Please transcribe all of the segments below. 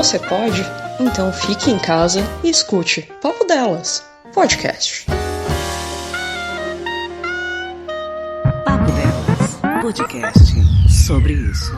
Você pode? Então fique em casa e escute Papo Delas, podcast. Papo Delas, podcast sobre isso.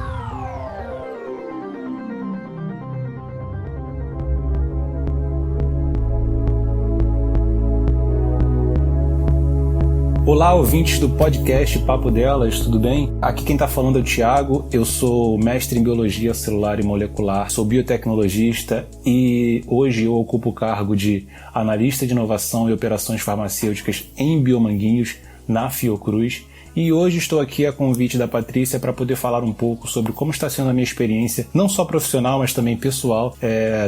Olá, ouvintes do podcast Papo Delas, tudo bem? Aqui quem está falando é o Thiago, eu sou mestre em Biologia Celular e Molecular, sou biotecnologista e hoje eu ocupo o cargo de Analista de Inovação e Operações Farmacêuticas em Biomanguinhos, na Fiocruz. E hoje estou aqui a convite da Patrícia para poder falar um pouco sobre como está sendo a minha experiência, não só profissional, mas também pessoal,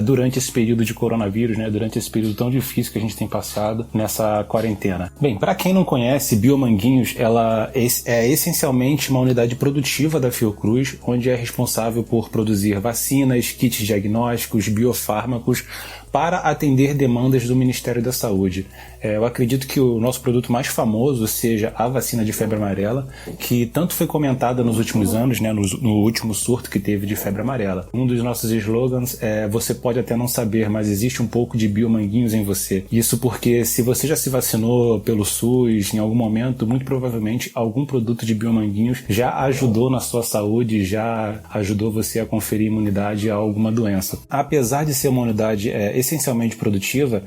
durante esse período de coronavírus, durante esse período tão difícil que a gente tem passado nessa quarentena. Bem, para quem não conhece, Biomanguinhos ela é essencialmente uma unidade produtiva da Fiocruz, onde é responsável por produzir vacinas, kits diagnósticos, biofármacos, para atender demandas do Ministério da Saúde. Eu acredito que o nosso produto mais famoso seja a vacina de febre amarela, que tanto foi comentada nos últimos anos, no último surto que teve de febre amarela. Um dos nossos slogans é: você pode até não saber, mas existe um pouco de biomanguinhos em você. Isso porque se você já se vacinou pelo SUS em algum momento, muito provavelmente algum produto de biomanguinhos já ajudou na sua saúde, já ajudou você a conferir imunidade a alguma doença. Apesar de ser uma unidade essencialmente produtiva,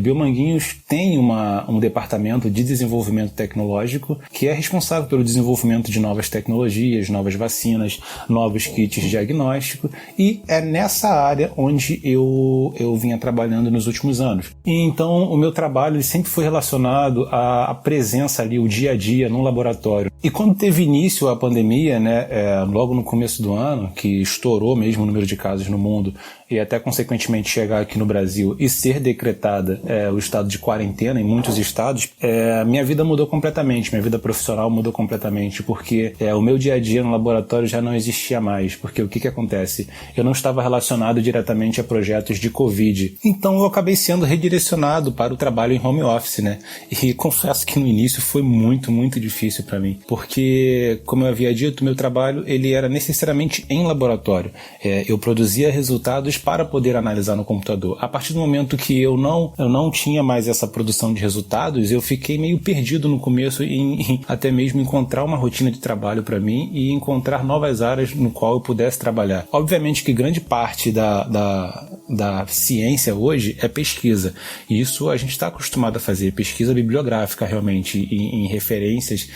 Biomanguinhos tem um departamento de desenvolvimento tecnológico que é responsável pelo desenvolvimento de novas tecnologias, novas vacinas, novos kits de diagnóstico, e é nessa área onde eu vinha trabalhando nos últimos anos. E então o meu trabalho sempre foi relacionado à presença ali, o dia a dia no laboratório. E quando teve início a pandemia, logo no começo do ano, que estourou mesmo o número de casos no mundo e até consequentemente chegar aqui no Brasil e ser decretada o estado de quarentena em muitos estados, minha vida mudou completamente, minha vida profissional mudou completamente, porque o meu dia a dia no laboratório já não existia mais, porque o que acontece? Eu não estava relacionado diretamente a projetos de Covid, então eu acabei sendo redirecionado para o trabalho em home office, E confesso que no início foi muito, muito difícil para mim, porque, como eu havia dito, meu trabalho ele era necessariamente em laboratório. Eu produzia resultados para poder analisar no computador. A partir do momento que eu não tinha mais essa produção de resultados, eu fiquei meio perdido no começo em até mesmo encontrar uma rotina de trabalho para mim e encontrar novas áreas no qual eu pudesse trabalhar. Obviamente que grande parte da ciência hoje é pesquisa. E isso a gente está acostumado a fazer, pesquisa bibliográfica realmente, em referências,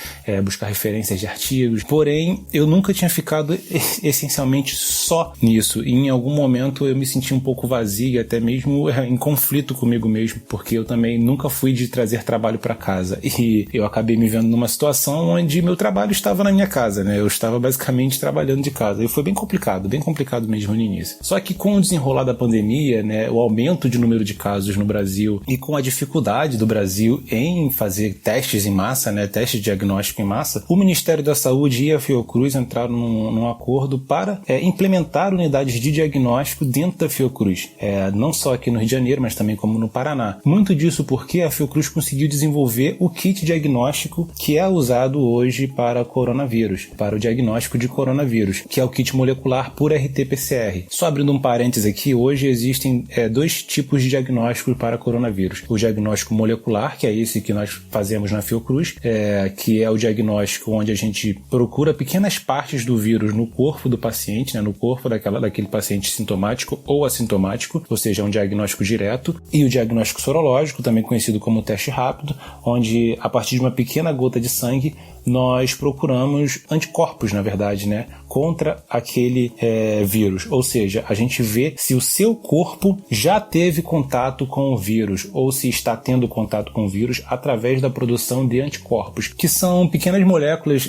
buscar referências de artigos. Porém, eu nunca tinha ficado essencialmente só nisso. E em algum momento eu me senti um pouco vazio e até mesmo em conflito comigo mesmo, porque eu também nunca fui de trazer trabalho para casa. E eu acabei me vendo numa situação onde meu trabalho estava na minha casa, Eu estava basicamente trabalhando de casa. E foi bem complicado mesmo no início. Só que com o desenrolar da pandemia, o aumento de número de casos no Brasil e com a dificuldade do Brasil em fazer testes em massa, testes de diagnóstico em massa, o Ministério da Saúde e a Fiocruz entraram num acordo para implementar unidades de diagnóstico dentro da Fiocruz, não só aqui no Rio de Janeiro, mas também como no Paraná. Muito disso porque a Fiocruz conseguiu desenvolver o kit diagnóstico que é usado hoje para coronavírus, para o diagnóstico de coronavírus, que é o kit molecular por RT-PCR. Só abrindo um parênteses aqui, hoje existem dois tipos de diagnóstico para coronavírus. O diagnóstico molecular, que é esse que nós fazemos na Fiocruz, que é o diagnóstico onde a gente procura pequenas partes do vírus no corpo do paciente, no corpo daquele paciente sintomático ou assintomático, ou seja, um diagnóstico direto, e o diagnóstico sorológico, também conhecido como teste rápido, onde a partir de uma pequena gota de sangue nós procuramos anticorpos, na verdade, contra aquele vírus. Ou seja, a gente vê se o seu corpo já teve contato com o vírus ou se está tendo contato com o vírus através da produção de anticorpos, que são pequenas moléculas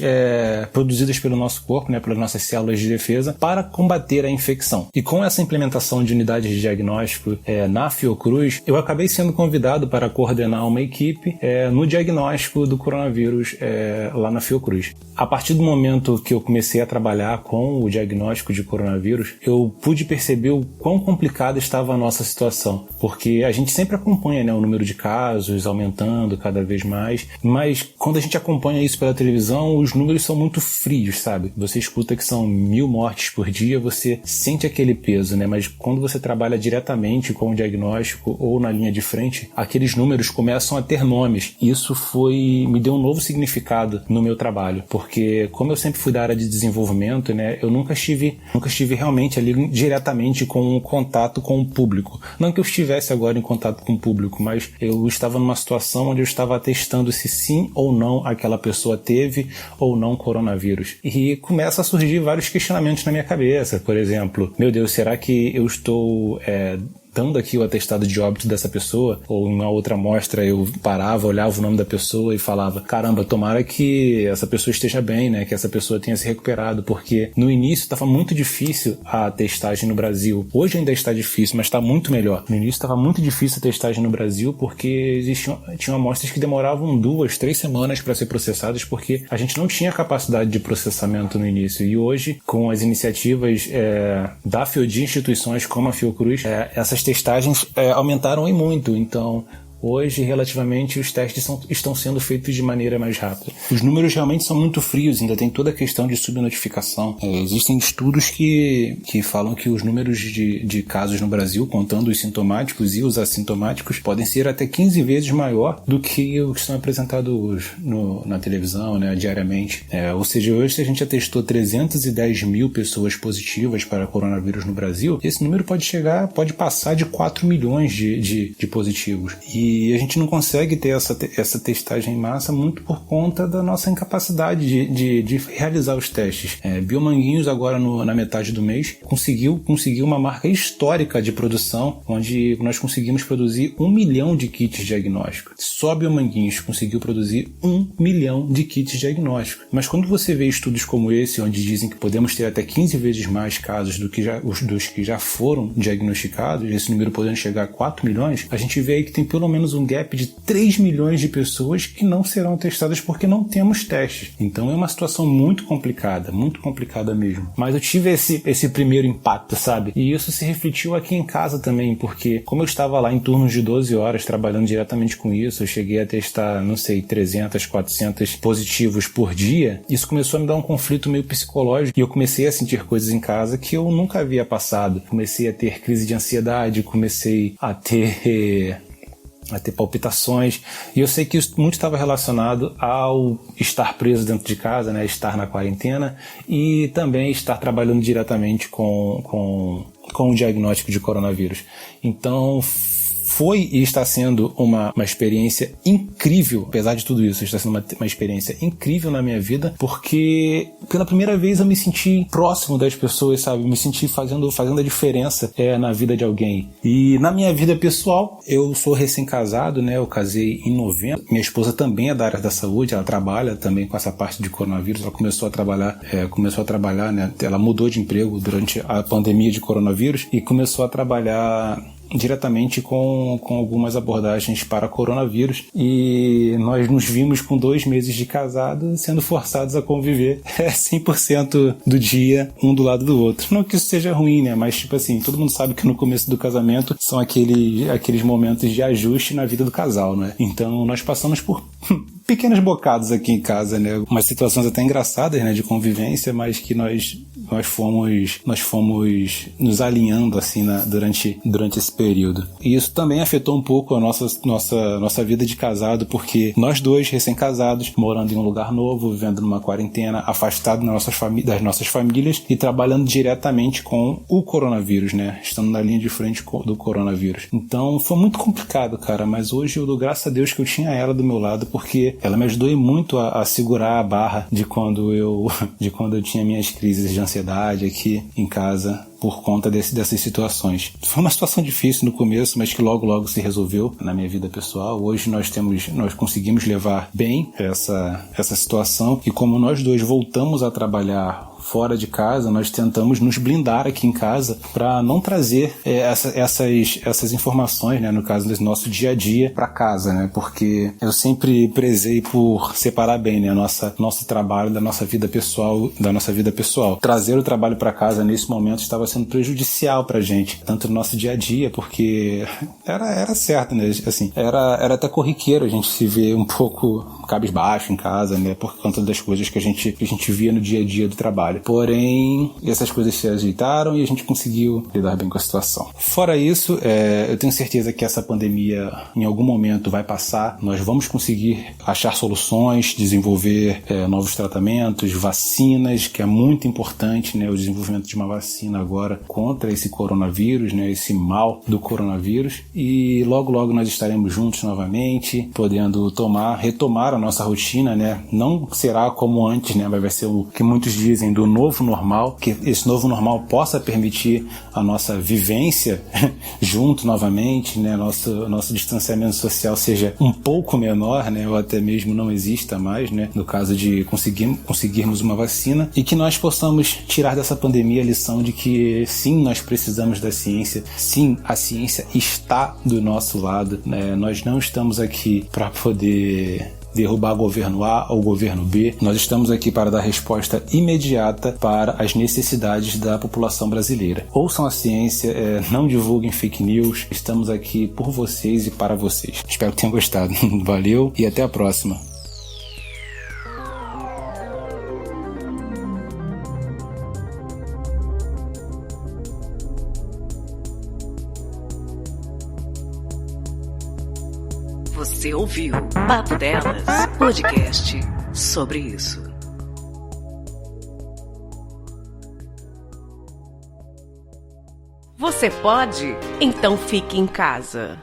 produzidas pelo nosso corpo, pelas nossas células de defesa, para combater a infecção. E com essa implementação de unidades de diagnóstico na Fiocruz, eu acabei sendo convidado para coordenar uma equipe no diagnóstico do coronavírus lá na Fiocruz. A partir do momento que eu comecei a trabalhar com o diagnóstico de coronavírus, eu pude perceber o quão complicado complicada estava a nossa situação, porque a gente sempre acompanha, né, o número de casos aumentando cada vez mais, mas quando a gente acompanha isso pela televisão, os números são muito frios, sabe? Você escuta que são 1.000 mortes por dia, você sente aquele peso, né? Mas quando você trabalha diretamente com o diagnóstico ou na linha de frente, aqueles números começam a ter nomes. Isso me deu um novo significado no meu trabalho, porque como eu sempre fui da área de desenvolvimento, né, eu nunca estive realmente ali diretamente com contato com o público. Não que eu estivesse agora em contato com o público, mas eu estava numa situação onde eu estava testando se sim ou não aquela pessoa teve ou não coronavírus. E começa a surgir vários questionamentos na minha cabeça. Por exemplo, meu Deus, será que eu estou dando aqui o atestado de óbito dessa pessoa? Ou em uma outra amostra eu parava, olhava o nome da pessoa e falava, caramba, tomara que essa pessoa esteja bem, né? Que essa pessoa tenha se recuperado, porque no início estava muito difícil a testagem no Brasil. Hoje ainda está difícil, mas está muito melhor. No início estava muito difícil a testagem no Brasil porque tinham amostras que demoravam 2, 3 semanas para ser processadas, porque a gente não tinha capacidade de processamento no início. E hoje, com as iniciativas de instituições como a Fiocruz, essas testagens aumentaram e muito. Então, hoje, relativamente, os testes estão sendo feitos de maneira mais rápida. Os números realmente são muito frios, ainda tem toda a questão de subnotificação. Existem estudos que falam que os números de casos no Brasil, contando os sintomáticos e os assintomáticos, podem ser até 15 vezes maior do que os que são apresentados na televisão, né, diariamente. Ou seja, hoje, se a gente já testou 310 mil pessoas positivas para coronavírus no Brasil, esse número pode passar de 4 milhões de positivos. E a gente não consegue ter essa testagem em massa muito por conta da nossa incapacidade de realizar os testes. Biomanguinhos, agora na metade do mês, conseguiu uma marca histórica de produção, onde nós conseguimos produzir 1 milhão de kits diagnósticos. Só Biomanguinhos conseguiu produzir 1 milhão de kits diagnósticos. Mas quando você vê estudos como esse, onde dizem que podemos ter até 15 vezes mais casos dos que já foram diagnosticados, esse número podendo chegar a 4 milhões, a gente vê aí que tem pelo menos um gap de 3 milhões de pessoas que não serão testadas porque não temos testes. Então é uma situação muito complicada mesmo. Mas eu tive esse primeiro impacto, sabe? E isso se refletiu aqui em casa também, porque como eu estava lá em turnos de 12 horas trabalhando diretamente com isso, eu cheguei a testar, 300, 400 positivos por dia, isso começou a me dar um conflito meio psicológico e eu comecei a sentir coisas em casa que eu nunca havia passado. Comecei a ter crise de ansiedade, comecei a ter palpitações, e eu sei que isso muito estava relacionado ao estar preso dentro de casa, né, estar na quarentena e também estar trabalhando diretamente com o diagnóstico de coronavírus. Então foi e está sendo uma experiência incrível, apesar de tudo isso, está sendo uma experiência incrível na minha vida, porque pela primeira vez eu me senti próximo das pessoas, sabe? Me senti fazendo a diferença na vida de alguém. E na minha vida pessoal, eu sou recém-casado, né? Eu casei em novembro. Minha esposa também é da área da saúde, ela trabalha também com essa parte de coronavírus, ela começou a trabalhar, né? Ela mudou de emprego durante a pandemia de coronavírus e começou a trabalhar diretamente com algumas abordagens para coronavírus, e nós nos vimos com 2 meses de casado sendo forçados a conviver 100% do dia um do lado do outro. Não que isso seja ruim, né? Mas tipo assim, todo mundo sabe que no começo do casamento são aqueles momentos de ajuste na vida do casal, né? Então nós passamos por pequenos bocados aqui em casa, né? Umas situações até engraçadas, né, de convivência, mas que nós fomos nos alinhando assim durante esse período. E isso também afetou um pouco a nossa vida de casado, porque nós dois recém-casados, morando em um lugar novo, vivendo numa quarentena, afastado das nossas famílias e trabalhando diretamente com o coronavírus, né? Estando na linha de frente do coronavírus. Então foi muito complicado, cara, mas hoje eu dou graças a Deus que eu tinha ela do meu lado, porque ela me ajudou muito a segurar a barra de quando eu tinha minhas crises de ansiedade aqui em casa, por conta dessas situações. Foi uma situação difícil no começo, mas que logo se resolveu na minha vida pessoal. Hoje nós conseguimos levar bem essa situação, e como nós dois voltamos a trabalhar fora de casa, nós tentamos nos blindar aqui em casa para não trazer essas informações, né, no caso do nosso dia a dia, para casa, né, porque eu sempre prezei por separar bem, né, nosso trabalho da nossa vida pessoal, Trazer o trabalho para casa nesse momento estava sendo prejudicial pra gente, tanto no nosso dia a dia, porque era certo, né, assim, era até corriqueiro a gente se ver um pouco cabisbaixo em casa, né, por conta das coisas que a gente via no dia a dia do trabalho. Porém, essas coisas se ajeitaram e a gente conseguiu lidar bem com a situação. Fora isso, eu tenho certeza que essa pandemia em algum momento vai passar, nós vamos conseguir achar soluções, desenvolver novos tratamentos, vacinas, que é muito importante, né, o desenvolvimento de uma vacina agora contra esse coronavírus, né, esse mal do coronavírus, e logo nós estaremos juntos novamente, podendo retomar a nossa rotina, né, não será como antes, né, mas vai ser o que muitos dizem do novo normal, que esse novo normal possa permitir a nossa vivência junto novamente, né, nosso distanciamento social seja um pouco menor, né, ou até mesmo não exista mais, né, no caso de conseguirmos uma vacina, e que nós possamos tirar dessa pandemia a lição de que sim, nós precisamos da ciência, sim, a ciência está do nosso lado, né, nós não estamos aqui para poder derrubar o governo A ou o governo B. Nós estamos aqui para dar resposta imediata para as necessidades da população brasileira. Ouçam a ciência, não divulguem fake news. Estamos aqui por vocês e para vocês. Espero que tenham gostado. Valeu e até a próxima. Você ouviu Papo Delas, podcast sobre isso. Você pode? Então fique em casa.